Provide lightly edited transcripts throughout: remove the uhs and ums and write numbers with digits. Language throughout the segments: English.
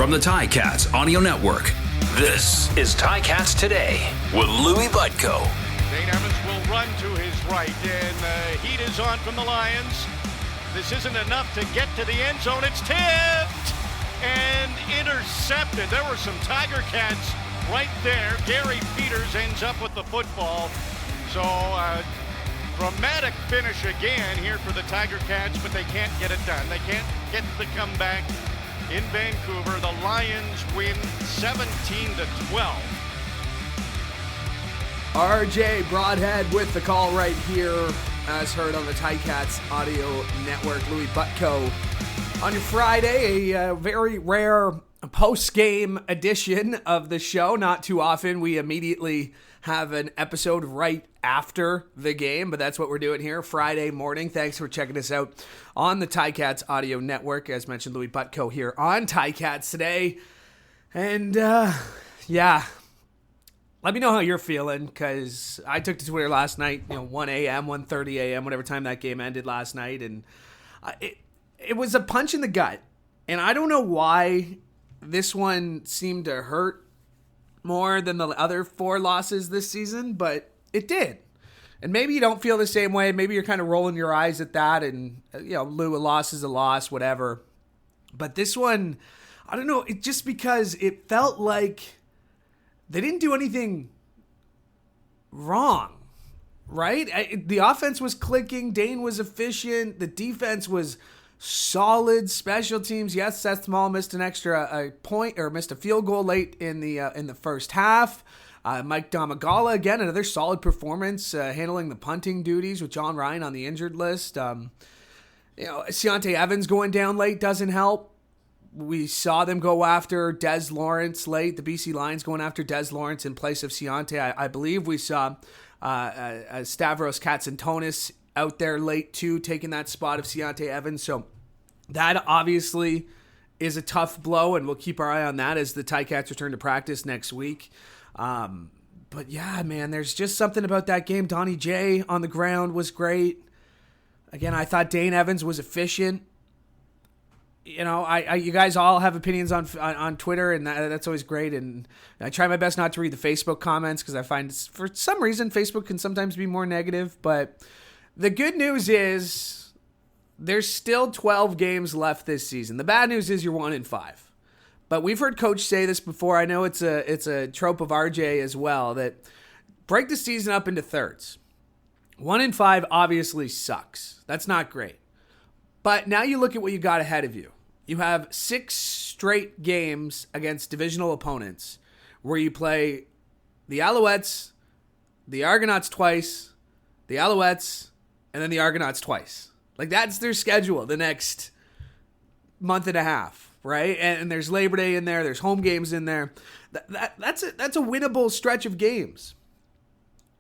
from the Ticats Audio Network, this is Ticats Today with Louie Butko. Dane Evans will run to his right, and the heat is on from the Lions. This isn't enough to get to the end zone. It's tipped and intercepted. There were some Tiger Cats right there. Gary Peters ends up with the football. So, dramatic finish again here for the Tiger Cats, but they can't get it done. They can't get the comeback in Vancouver. The Lions win 17-12. RJ Broadhead with the call right here, as heard on the Ticats Audio Network. Louie Butko on your Friday, a very rare post-game edition of the show. Not too often we immediately have an episode right after the game, but that's what we're doing here Friday morning. Thanks for checking us out on the Ticats Audio Network. As mentioned, Louie Butko here on Ticats Today. And, yeah, let me know how you're feeling, because I took to Twitter last night, 1 a.m., 1:30 a.m., whatever time that game ended last night, and it was a punch in the gut. And I don't know why this one seemed to hurt more than the other 4 losses this season, but it did. And maybe you don't feel the same way. Maybe you're kind of rolling your eyes at that, and, Lou, a loss is a loss, whatever. But this one, I don't know, it just because it felt like they didn't do anything wrong, right? The offense was clicking. Dane was efficient. The defense was solid. Special teams, yes, Seth Small missed a point, or missed a field goal late in the first half. Mike Domagala, again, another solid performance, handling the punting duties with John Ryan on the injured list. Ciante Evans going down late doesn't help. We saw them go after Des Lawrence late. The BC Lions going after Des Lawrence in place of Ciante. I believe we saw Stavros Katsantonis out there late too, taking that spot of Ciante Evans. So that obviously is a tough blow, and we'll keep our eye on that as the Ticats return to practice next week. But yeah, man, there's just something about that game. Donnie J on the ground was great. Again, I thought Dane Evans was efficient. You guys all have opinions on Twitter, and that's always great. And I try my best not to read the Facebook comments, because I find for some reason Facebook can sometimes be more negative. But the good news is there's still 12 games left this season. The bad news is you're 1-5. But we've heard Coach say this before. I know it's a trope of RJ as well, that break the season up into thirds. 1-5 obviously sucks. That's not great. But now you look at what you got ahead of you. You have 6 straight games against divisional opponents where you play the Alouettes, the Argonauts twice, the Alouettes, and then the Argonauts twice. Like, that's their schedule the next month and a half, right? And there's Labor Day in there. There's home games in there. That's a winnable stretch of games.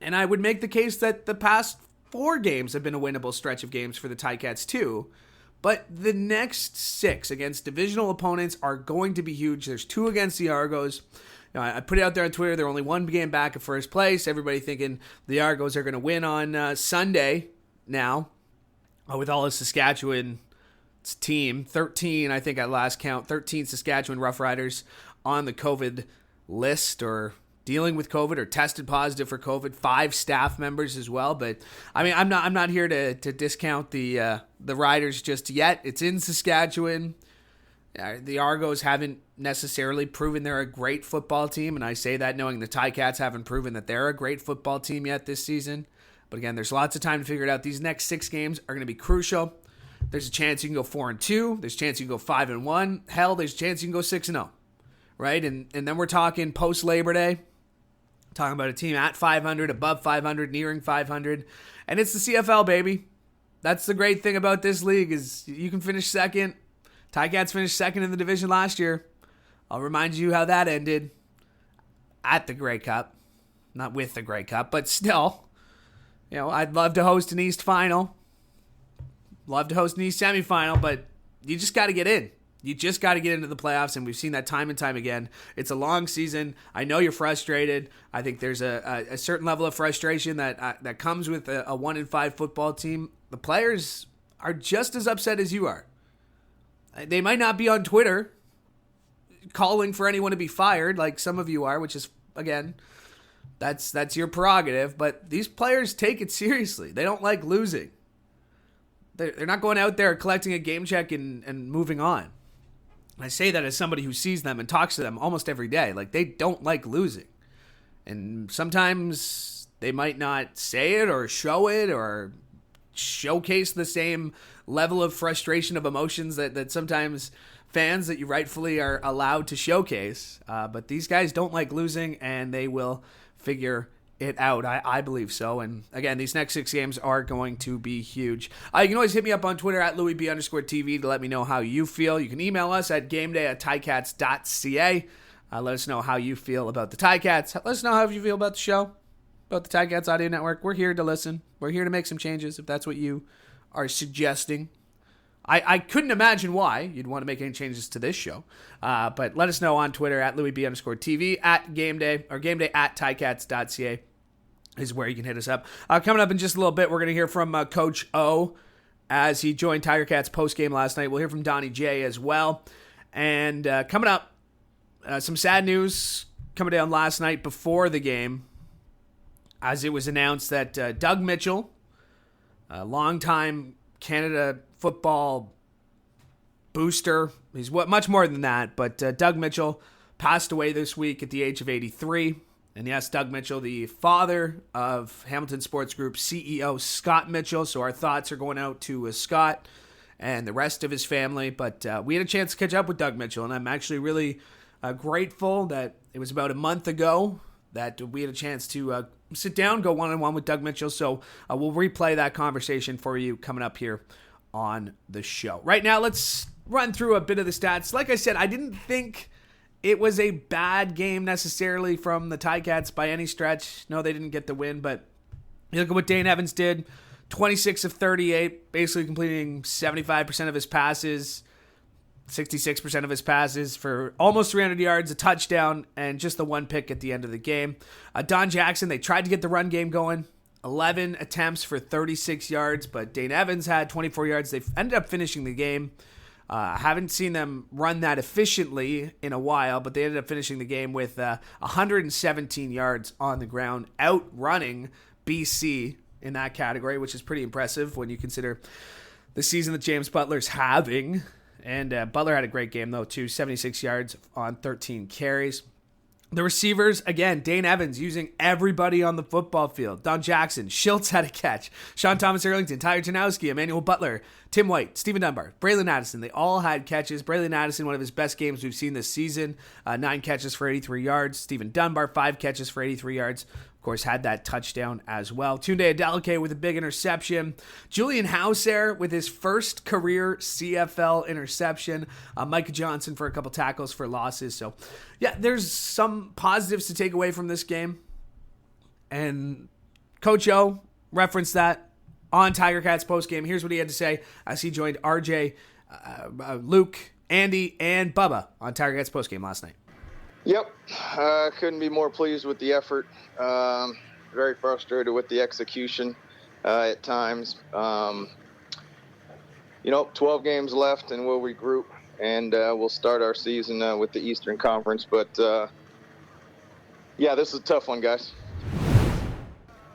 And I would make the case that the past 4 games have been a winnable stretch of games for the Ticats too. But the next 6 against divisional opponents are going to be huge. There's 2 against the Argos. I put it out there on Twitter. They're only 1 game back at first place. Everybody thinking the Argos are going to win on Sunday now, with all of Saskatchewan's team. 13, I think at last count, 13 Saskatchewan Roughriders on the COVID list, or dealing with COVID, or tested positive for COVID. 5 staff members as well. But I mean, I'm not here to discount the Riders just yet. It's in Saskatchewan. The Argos haven't necessarily proven they're a great football team, and I say that knowing the Ticats haven't proven that they're a great football team yet this season. But again, there's lots of time to figure it out. These next 6 games are going to be crucial. There's a chance you can go 4-2. There's a chance you can go 5-1. Hell, there's a chance you can go 6-0. Right? And then we're talking post-Labor Day. Talking about a team at 500, above 500, nearing 500. And it's the CFL, baby. That's the great thing about this league, is you can finish second. Ticats finished second in the division last year. I'll remind you how that ended at the Grey Cup. Not with the Grey Cup, but still. I'd love to host an East final. Love to host an East semifinal, but you just got to get in. You just got to get into the playoffs, and we've seen that time and time again. It's a long season. I know you're frustrated. I think there's a certain level of frustration that comes with a 1-5 football team. The players are just as upset as you are. They might not be on Twitter calling for anyone to be fired like some of you are, which is, again, that's your prerogative. But these players take it seriously. They don't like losing. They're not going out there collecting a game check and moving on. I say that as somebody who sees them and talks to them almost every day. Like, they don't like losing. And sometimes they might not say it or show it or showcase the same level of frustration of emotions that sometimes fans that you rightfully are allowed to showcase. But these guys don't like losing, and they will figure it out. I believe so. And again, these next 6 games are going to be huge. You can always hit me up on Twitter at @LouieB_TV to let me know how you feel. You can email us at gameday@ticats.ca. Let us know how you feel about the Ticats. Let us know how you feel about the show, about the Ticats Audio Network. We're here to listen. We're here to make some changes if that's what you are suggesting. I couldn't imagine why you'd want to make any changes to this show. But let us know on Twitter at @LouieB_TV, at Gameday, or gameday@ticats.ca is where you can hit us up. Coming up in just a little bit, we're going to hear from Coach O as he joined Tiger Cats postgame last night. We'll hear from Donnie J as well. And coming up, some sad news coming down last night before the game, as it was announced that Doug Mitchell, a longtime Canada football booster, he's much more than that, but Doug Mitchell passed away this week at the age of 83. And yes, Doug Mitchell, the father of Hamilton Sports Group CEO Scott Mitchell. So our thoughts are going out to Scott and the rest of his family. But we had a chance to catch up with Doug Mitchell, and I'm actually really grateful that it was about a month ago that we had a chance to sit down, go one-on-one with Doug Mitchell. So we'll replay that conversation for you coming up here on the show. Right now, let's run through a bit of the stats. Like I said, I didn't think it was a bad game necessarily from the Ticats by any stretch. No, they didn't get the win, but you look at what Dane Evans did, 26 of 38, basically completing 75% of his passes, 66% of his passes for almost 300 yards, a touchdown, and just the one pick at the end of the game. Don Jackson, they tried to get the run game going, 11 attempts for 36 yards, but Dane Evans had 24 yards. They ended up finishing the game. I haven't seen them run that efficiently in a while, but they ended up finishing the game with 117 yards on the ground, outrunning BC in that category, which is pretty impressive when you consider the season that James Butler's having. And Butler had a great game, though, too. 76 yards on 13 carries. The receivers, again, Dane Evans using everybody on the football field. Don Jackson, Schultz had a catch. Sean Thomas Erlington, Tyler Janowski, Emmanuel Butler, Tim White, Stephen Dunbar, Braylon Addison. They all had catches. Braylon Addison, one of his best games we've seen this season. 9 catches for 83 yards. Stephen Dunbar, 5 catches for 83 yards. Of course, had that touchdown as well. Tunde Adeleke with a big interception. Julian Hauser with his first career CFL interception. Micah Johnson for a couple tackles for losses. So, yeah, there's some positives to take away from this game. And Coach O referenced that on Tiger Cats postgame. Here's what he had to say as he joined RJ, Luke, Andy, and Bubba on Tiger Cats postgame last night. Yep, couldn't be more pleased with the effort. Very frustrated with the execution at times. 12 games left, and we'll regroup, and we'll start our season with the Eastern Conference. But this is a tough one, guys.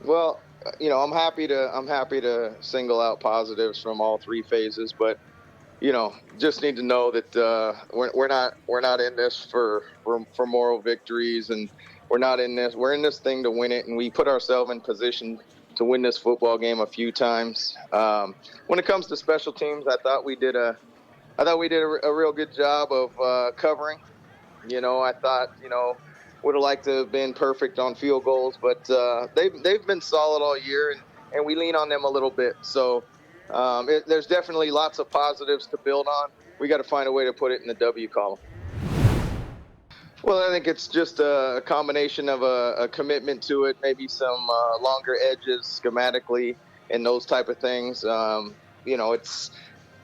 Well, I'm happy to single out positives from all 3 phases, but just need to know that we're not in this for moral victories, and we're in this thing to win it, and we put ourselves in position to win this football game a few times. When it comes to special teams, I thought we did a real good job of covering. I thought would have liked to have been perfect on field goals, but they've been solid all year, and we lean on them a little bit. So. There's definitely lots of positives to build on. We got to find a way to put it in the W column. Well, I think it's just a combination of a commitment to it, maybe some longer edges schematically and those type of things.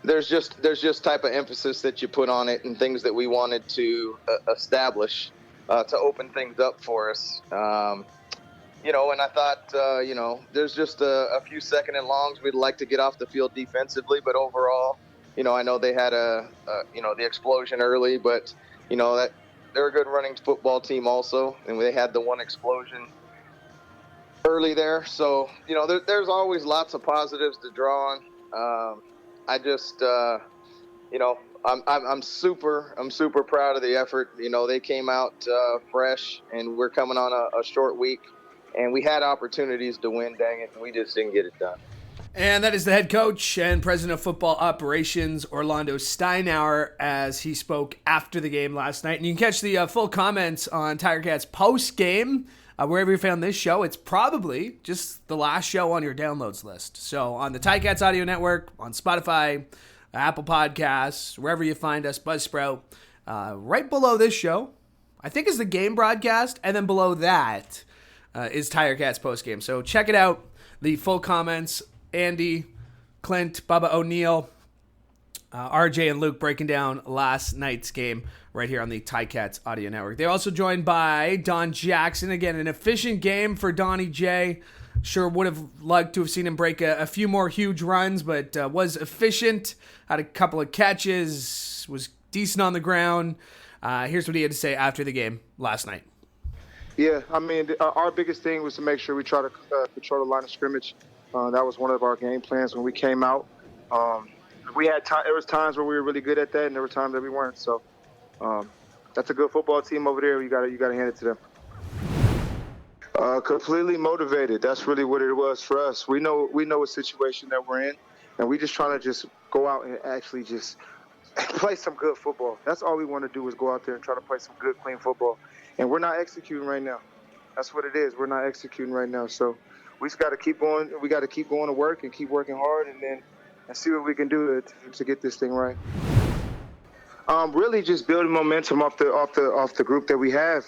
There's just type of emphasis that you put on it and things that we wanted to establish to open things up for us. And I thought, there's just a few second and longs we'd like to get off the field defensively, but overall, I know they had the explosion early, but that they're a good running football team also, and they had the one explosion early there. So, there's always lots of positives to draw on. I just, I'm super proud of the effort. They came out fresh, and we're coming on a short week, and we had opportunities to win, dang it, and we just didn't get it done. And that is the head coach and president of football operations, Orlando Steinauer, as he spoke after the game last night. And you can catch the full comments on Tiger Cats post game. Wherever you found this show, it's probably just the last show on your downloads list. So on the Ticats Audio Network, on Spotify, Apple Podcasts, wherever you find us, Buzzsprout, right below this show, I think is the game broadcast, and then below that is Tiger Cats postgame. So check it out. The full comments, Andy, Clint, Bubba O'Neill, RJ, and Luke breaking down last night's game right here on the Ticats Audio Network. They're also joined by Don Jackson. Again, an efficient game for Donnie J. Sure would have liked to have seen him break a few more huge runs, but was efficient, had a couple of catches, was decent on the ground. Here's what he had to say after the game last night. Yeah, I mean, our biggest thing was to make sure we try to control the line of scrimmage. That was one of our game plans when we came out. We had there was times where we were really good at that, and there were times that we weren't. So that's a good football team over there. You got to hand it to them. Completely motivated. That's really what it was for us. We know what situation that we're in, and we just trying to just go out and actually just play some good football. That's all we want to do is go out there and try to play some good, clean football. And we're not executing right now. That's what it is. We're not executing right now. So we just got to keep going. We got to keep going to work and keep working hard, and see what we can do to get this thing right. Really just building momentum off the group that we have.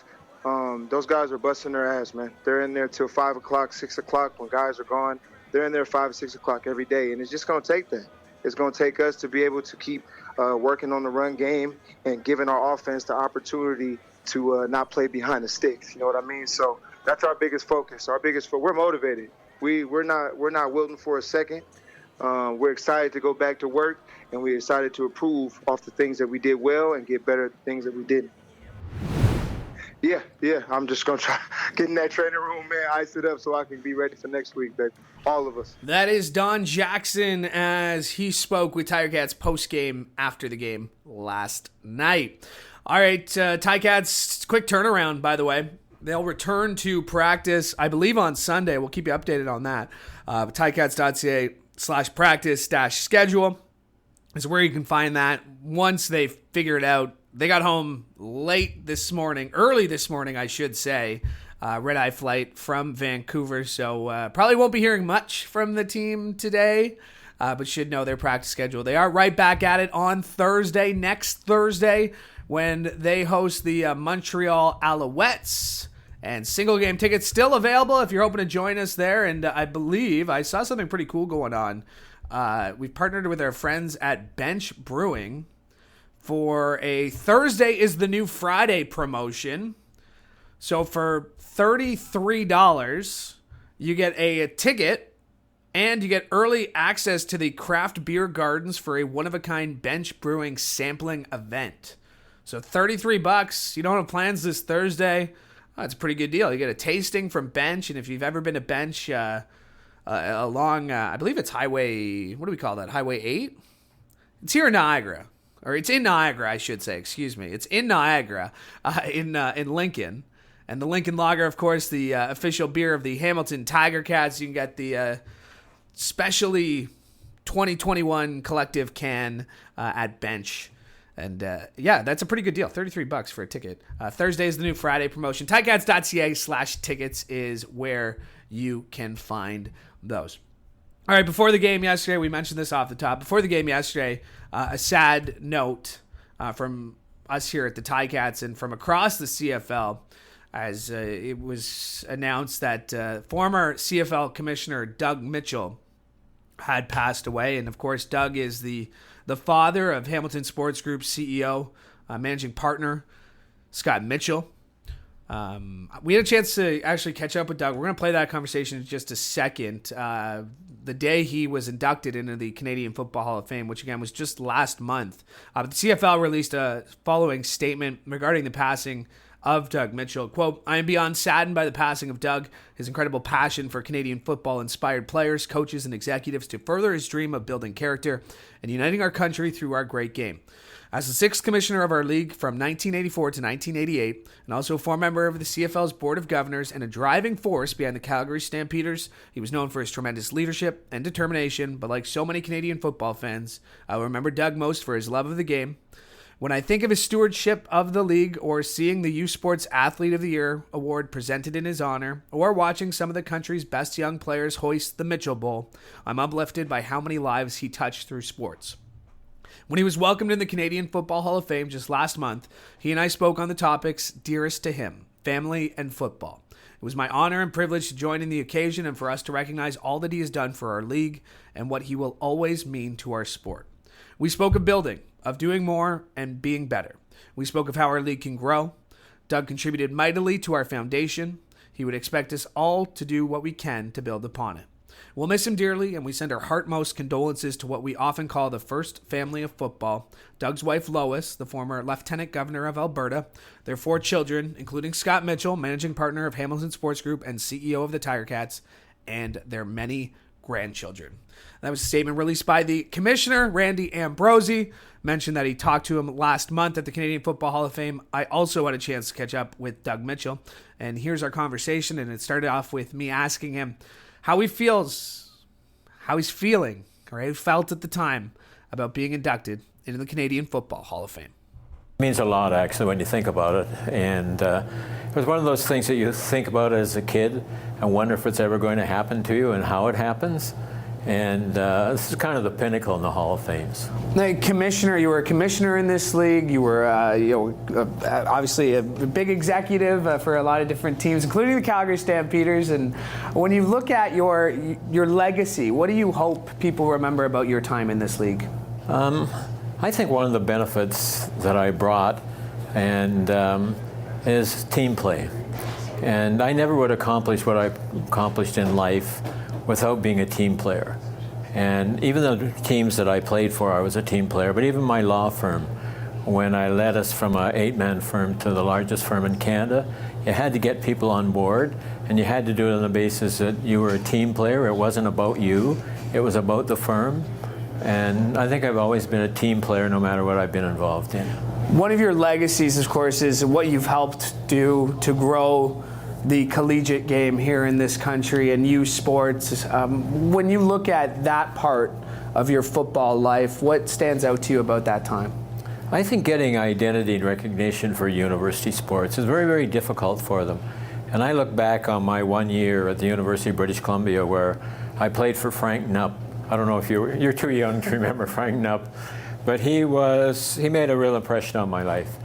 Those guys are busting their ass, man. They're in there till 5 o'clock, 6 o'clock when guys are gone. They're in there 5 or 6 o'clock every day, and it's just going to take that. It's going to take us to be able to keep working on the run game and giving our offense the opportunity to not play behind the sticks. You know what I mean? So that's our biggest focus. We're motivated. We're not wilting for a second. We're excited to go back to work, and we're excited to improve off the things that we did well and get better at the things that we didn't. Yeah. I'm just going to try get in that training room, man, ice it up so I can be ready for next week, baby. All of us. That is Don Jackson as he spoke with Tiger Cats post-game after the game last night. All right, Ticats, quick turnaround, by the way. They'll return to practice, I believe, on Sunday. We'll keep you updated on that. Ticats.ca/practice-schedule is where you can find that once they figure it out. They got home early this morning, I should say, red-eye flight from Vancouver. So probably won't be hearing much from the team today, but should know their practice schedule. They are right back at it on next Thursday, when they host the Montreal Alouettes. And single game tickets still available if you're hoping to join us there. And I believe I saw something pretty cool going on. We've partnered with our friends at Bench Brewing for a Thursday is the new Friday promotion. So for $33, you get a ticket and you get early access to the craft beer gardens for a one-of-a-kind Bench Brewing sampling event. So $33, you don't have plans this Thursday. That's a pretty good deal. You get a tasting from Bench, and if you've ever been to Bench along, I believe it's Highway, what do we call that, Highway 8? It's here in Niagara, or it's in Niagara, I should say, excuse me. It's in Niagara, in Lincoln. And the Lincoln Lager, of course, the official beer of the Hamilton Tiger Cats. You can get the specially 2021 collective can at Bench. And that's a pretty good deal. $33 for a ticket. Thursday is the new Friday promotion. Ticats.ca/tickets is where you can find those. All right, before the game yesterday, we mentioned this off the top. Before the game yesterday, a sad note from us here at the Ticats and from across the CFL, as it was announced that former CFL Commissioner Doug Mitchell had passed away. And, of course, Doug is the father of Hamilton Sports Group CEO, managing partner Scott Mitchell. We had a chance to actually catch up with Doug. We're going to play that conversation in just a second. The day he was inducted into the Canadian Football Hall of Fame, which again was just last month. The CFL released a following statement regarding the passing of Doug Mitchell. Quote, "I am beyond saddened by the passing of Doug. His incredible passion for Canadian football inspired players, coaches, and executives to further his dream of building character and uniting our country through our great game. As the sixth commissioner of our league from 1984 to 1988, and also a former member of the CFL's Board of Governors and a driving force behind the Calgary Stampeders, he was known for his tremendous leadership and determination, but like so many Canadian football fans, I will remember Doug most for his love of the game. When I think of his stewardship of the league, or seeing the U Sports Athlete of the Year award presented in his honor, or watching some of the country's best young players hoist the Mitchell Bowl, I'm uplifted by how many lives he touched through sports. When he was welcomed in the Canadian Football Hall of Fame just last month, he and I spoke on the topics dearest to him, family and football. It was my honor and privilege to join in the occasion and for us to recognize all that he has done for our league and what he will always mean to our sport. We spoke of building, of doing more, and being better. We spoke of how our league can grow. Doug contributed mightily to our foundation. He would expect us all to do what we can to build upon it. We'll miss him dearly, and we send our heartmost condolences to what we often call the first family of football, Doug's wife Lois, the former Lieutenant Governor of Alberta, their 4 children, including Scott Mitchell, managing partner of Hamilton Sports Group and CEO of the Tiger Cats, and their many grandchildren. That was a statement released by the commissioner, Randy Ambrosie, mentioned that he talked to him last month at the Canadian Football Hall of Fame. I also had a chance to catch up with Doug Mitchell, and here's our conversation, and it started off with me asking him how he feels, how he's feeling, or how he felt at the time about being inducted into the Canadian Football Hall of Fame. It means a lot, actually, when you think about it. And it was one of those things that you think about as a kid and wonder if it's ever going to happen to you and how it happens. And this is kind of the pinnacle in the Hall of Fames. Commissioner, you were a commissioner in this league. You were, obviously a big executive for a lot of different teams, including the Calgary Stampeders. And when you look at your legacy, what do you hope people remember about your time in this league? I think one of the benefits that I brought is team play. And I never would accomplish what I accomplished in life without being a team player. And even the teams that I played for, I was a team player. But even my law firm, when I led us from an 8-man firm to the largest firm in Canada, you had to get people on board, and you had to do it on the basis that you were a team player. It wasn't about you, it was about the firm. And I think I've always been a team player no matter what I've been involved in. One of your legacies, of course, is what you've helped do to grow the collegiate game here in this country and youth sports. When you look at that part of your football life, what stands out to you about that time? I think getting identity and recognition for university sports is very, very difficult for them. And I look back on my 1 year at the University of British Columbia where I played for Frank Knupp. I don't know if you're too young to remember Frank Knupp, but he made a real impression on my life.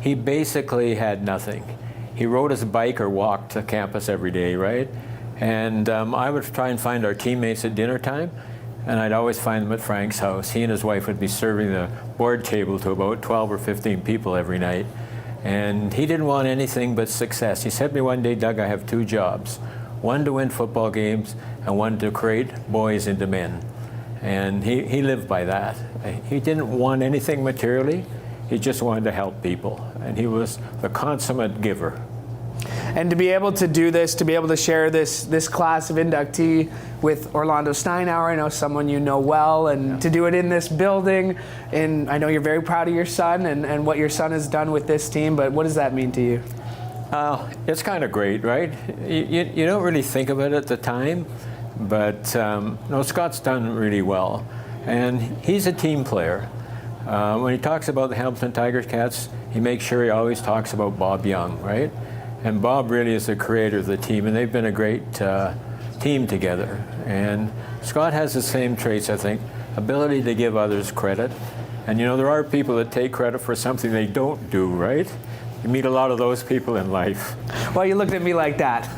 He basically had nothing. He rode his bike or walked to campus every day, right? And I would try and find our teammates at dinner time, and I'd always find them at Frank's house. He and his wife would be serving the board table to about 12 or 15 people every night. And he didn't want anything but success. He said to me one day, "Doug, I have 2 jobs. One to win football games and one to create boys into men." And he lived by that. He didn't want anything materially. He just wanted to help people. And he was the consummate giver. And to be able to do this, to be able to share this class of inductee with Orlando Steinauer, I know someone you know well, and to do it in this building, and I know you're very proud of your son and what your son has done with this team, but what does that mean to you? It's kind of great, right? You don't really think of it at the time, but no, Scott's done really well. And he's a team player. When he talks about the Hamilton Tiger Cats, he makes sure he always talks about Bob Young, right? And Bob really is the creator of the team, and they've been a great team together. And Scott has the same traits, I think, ability to give others credit. And you know, there are people that take credit for something they don't do, right? You meet a lot of those people in life. Well, you looked at me like that.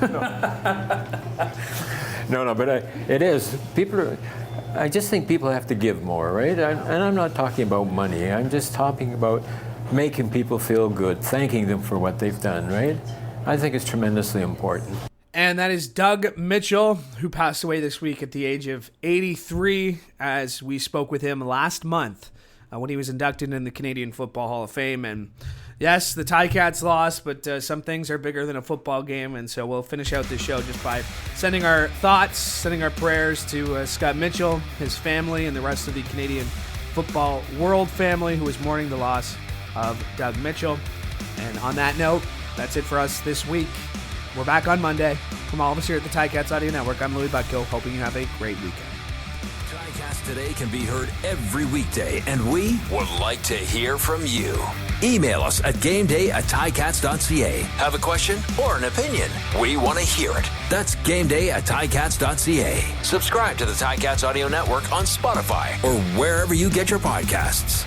No, but it is. I just think people have to give more, right? And I'm not talking about money. I'm just talking about making people feel good, thanking them for what they've done, right? I think is tremendously important. And that is Doug Mitchell, who passed away this week at the age of 83, as we spoke with him last month when he was inducted in the Canadian Football Hall of Fame. And yes, the Ticats lost, but some things are bigger than a football game. And so we'll finish out this show just by sending our thoughts, sending our prayers to Scott Mitchell, his family, and the rest of the Canadian football world family who is mourning the loss of Doug Mitchell. And on that note, that's it for us this week. We're back on Monday. From all of us here at the Ticats Audio Network, I'm Louie Butko, hoping you have a great weekend. Ticats Today can be heard every weekday, and we would like to hear from you. Email us at gameday@ticats.ca. Have a question or an opinion? We want to hear it. That's gameday@ticats.ca. Subscribe to the Ticats Audio Network on Spotify or wherever you get your podcasts.